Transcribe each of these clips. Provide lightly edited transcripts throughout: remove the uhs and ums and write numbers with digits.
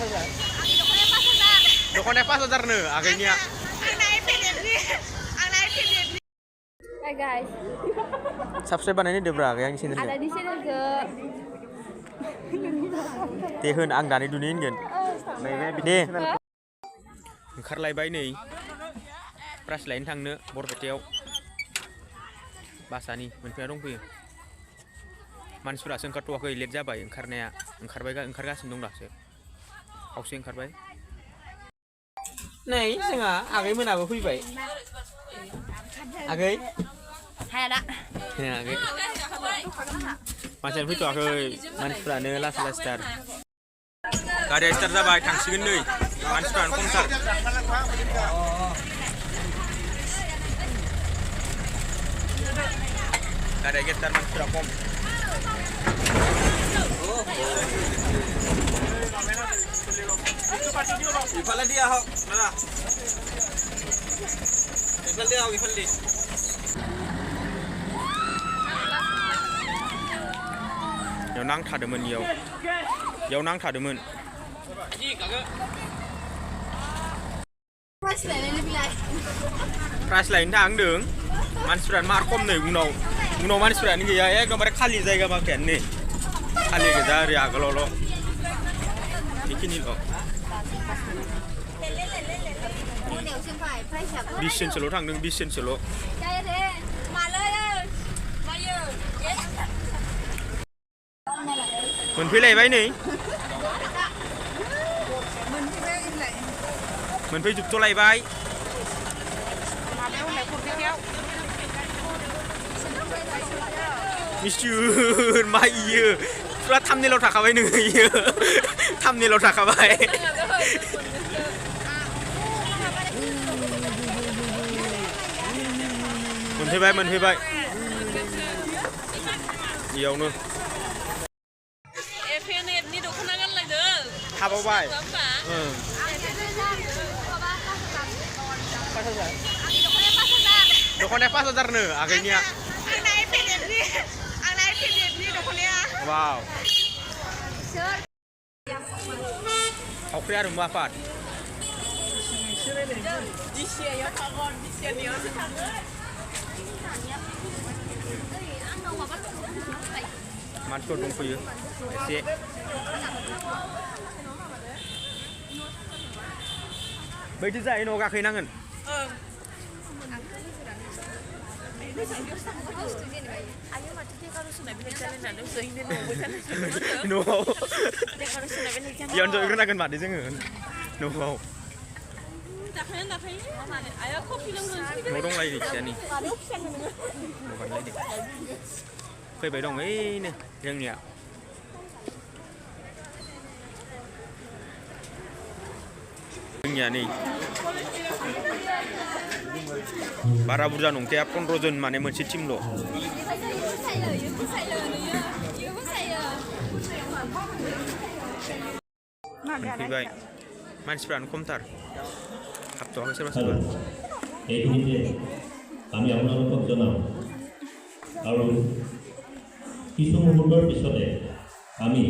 saja. Dokonnya pas saja nih, akhirnya. Hai guys. Subscribe ini deh bro, yang sini. Ada di sini ke. Tehun ang dari dunia ini kan. Deh. Oंखारलायबाय नै price लायनो थांनो बरपेटायाव बासानि मोनफैना दंफैयो मानसिफोरासो ओंखारथ'वाखै late जाबाय ओंखारनाया ओंखारगासिनो दं दासो खावसे ओंखारबाय नै जोंहा आगै मोनाबो फैबाय आगै Hai ada. आगै मानसियानो फैथ'वाखै मानसिफोरानो लासै लासै स्टार गारिया स्टार्ट जाबाय थांसिगोन नै मानसिफ्रानो खमथार गारिया गेटार मानसिफ्रा खम इफाले dia hok mana ifal dia याव नांथादोंमोन याव नांथादोंमोन प्राइस लायनो थांदों मानसिफ्रानो मार खम नै उनाव मानसिफ्रानो गैया एकदमबारे खालि जायगा माखायानो नै खालि गोजा ओरै आगोलावल' बेखिनिल' 20 जनसोल' थांदों 20 जनसोल' मोनफैलायबाय नै मोनफैजोबथ'लायबाय मिस्टुर मा इयो फुरा थामनेलाव थाखाबाय नोङो इयो थामनेलाव थाखाबाय मोनफैबाय इयावनो एफएनएफनि दख'ना गानलायदों थाबावबाय दख'नाया 5,000 नो आगैनिया आंना एफएनएफनि दख'नाया वाव थावख्रि आरो मुवाफोर दिसियायाव थागोन दिसियानियावसो थागोन मानसिफोर दंफैयो एसे बैदि जायो न' गाखैनांगोन न'आव इयावनो जयग्रोनांगोन मादै जोङो न'आव न' दंलायो खियानि फैबाय दं ओइनो जोंनिया नै बारा बुरजा नंखाया 15 जन माने मोनसे टिमल' फैबाय मानसिफ्रानो खमथार हाबथ'वाखै सोरबा এইখিনিতে আমি আপোনালোকক জনাম আৰু কিছু মুহূৰ্তৰ পিছতে আমি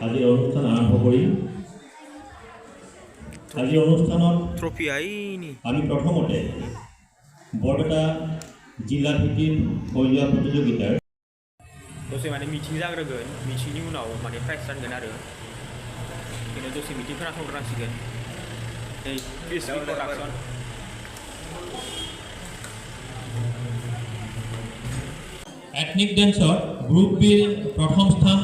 আজিৰ অনুষ্ঠান আৰম্ভ কৰিম আজিৰ অনুষ্ঠানত ট্ৰফি আইনি আমি প্ৰথমতে বৰপেটা জিলা ভিত্তিক শৈলীয়া প্ৰতিযোগিতাৰ दसे माने मिटिं जाग्रोगोन मिटिंनि उनाव माने प्राइस रानगोन आरो बेनो दसे मिटिं खोनासंग्रोनांसिगोन नै क्रिस्पि प्रडाक्सन এথনিক ডেন্সৰ গ্ৰুপ বিৰ প্ৰথম স্থান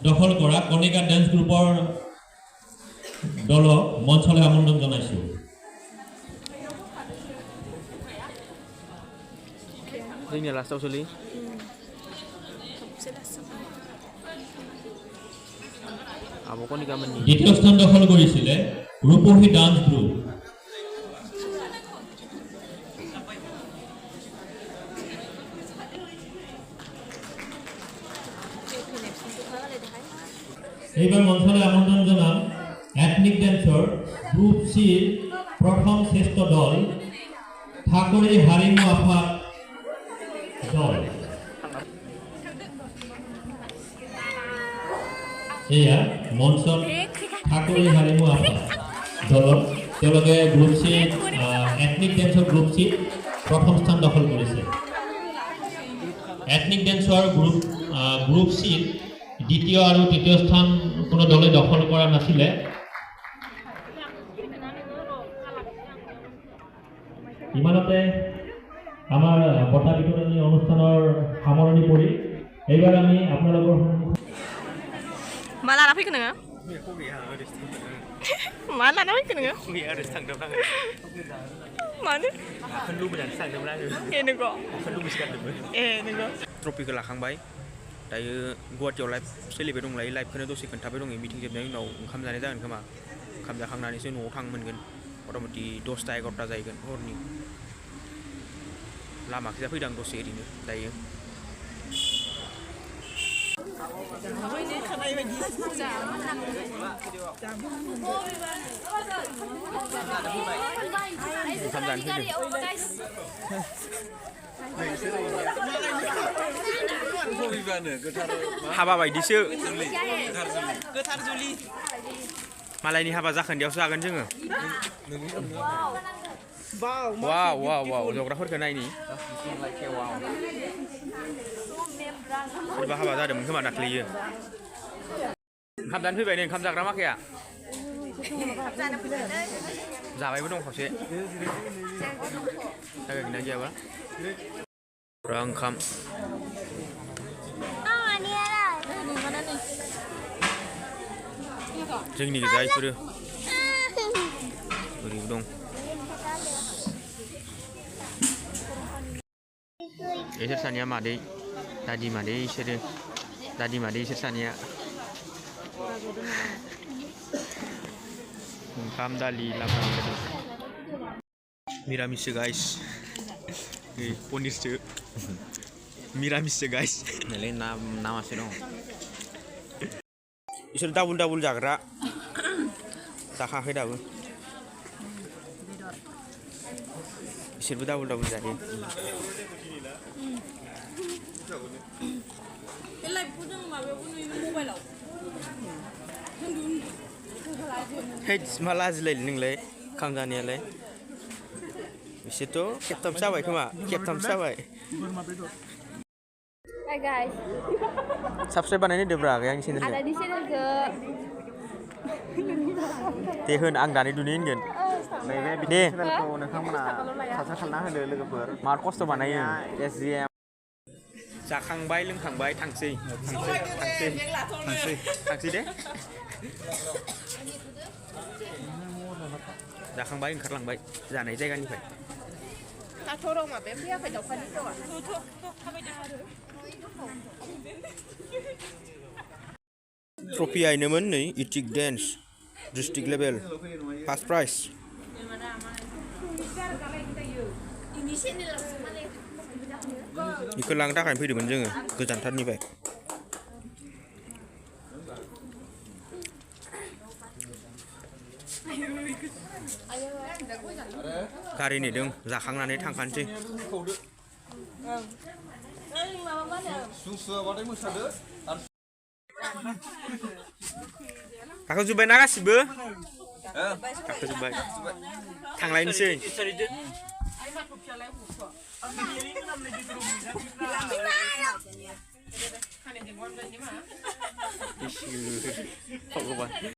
দখল কৰা কণিকা ডেন্স গ্ৰুপৰ দলক মঞ্চলৈ আমন্ত্ৰণ জনাইছোঁ जोंनिया लास्टआव सोलि आब' कनिका मोननि দ্বিতীয় স্থান দখল কৰিছিলে ৰূপহী ডান্স গ্ৰুপ এইবাৰ মঞ্চলৈ আমন্ত্ৰণ জনাম এথনিক ডেন্সৰ গ্ৰুপ সিৰ প্ৰথম শ্ৰেষ্ঠ দল ঠাকুৰী হাৰিমু আফাদ দল এয়া মঞ্চত ঠাকুৰী হাৰিমু আফাদ দলৰ তেওঁলোকে গ্ৰুপ চি এথনিক ডেন্সৰ গ্ৰুপ চি প্ৰথম স্থান দখল কৰিছে। এথনিক ডেন্সৰ গ্ৰুপ চি দ্বিতীয় আৰু তৃতীয় স্থান কোনো দলে দখল কৰা নাছিলে। ইমানতে আমাৰ বঁটা বিতৰণী অনুষ্ঠানৰ সামৰণি পৰি এইবাৰ আমি আপোনালোকৰ मा लाना फैखो नोङो मा लाना फैखो नोङो मानो ए नंगौ नंगौ ट्रफिखौ लाखांबाय दायो गुवाहाटियाव लाइभ सोलिबाय दंलायो लाइभखौनो दसे खोन्थाबाय दङ मिटिं जोबनायनि उनाव ओंखाम जानाय जागोन खोमा ओंखाम जाखांनानैसो न'आव थांनो मोनगोन मथा मथि 10टा 11टा जाहैगोन हरनि लामाखैजा फैदों दसे ओरैनो दायो ओंखाम जानो फैदों हाबा बायदिसो मालायनि हाबा जाखोन्दैयावसो जागोन जोङो वाव वाव वाव जग्राफोरखौ नायनि सोरबा हाबा जादोंमोन खोमा दाख्लैयो ओंखाम जानो फैबाय नै ओंखाम जाग्रा माखाया जाबायबो दं खावसे जागोन गैयाबा र' ओंखाम जोंनि गोजा इफोरो ओरैबो दं इसोर सानैया मादै दादि मादै इसोरो दादि मादै इसोर सानैया ओंखाम दालि लाब्रा मिरामिससो गाइस पनिरसो मिरामिससो गाइस नैलै नामासो दं इसोर डाबल डाबल जाग्रा जाखाङाखै दाबो इसोरबो डाबल डाबल जायो मा लाजिलायलै नोंलाय ओंखाम जानायालाय बिसोरथ' खेबथामसो जाबाय खोमा खेबथामसो जाबाय Hi guys. साबस्क्राइब बानायनो होदोब्रा आगै आंनि चेनेलखौ Ada di channelku. दे होन आं दानि दुनि होनगोन दे नोंथांमोना साबस्क्राइब खालामना होदो लोगोफोर मार खस्थ' बानायो SGM जाखांबाय लोंखांबाय थांसै दे जाखांबाय ओंखारलांबाय जानाय जायगानिफ्राय ट्रफिया इनोमोन नै ethnic dance district level first prize बेखौ लांनो थाखाय फैदोंमोन जोङो गोजानथारनिफ्राय गारि नेदों जाखांनानै थांखानोसै गाखोजोब्बायना गासिबो गाखोजोब्बाय थांलायनोसै भगवान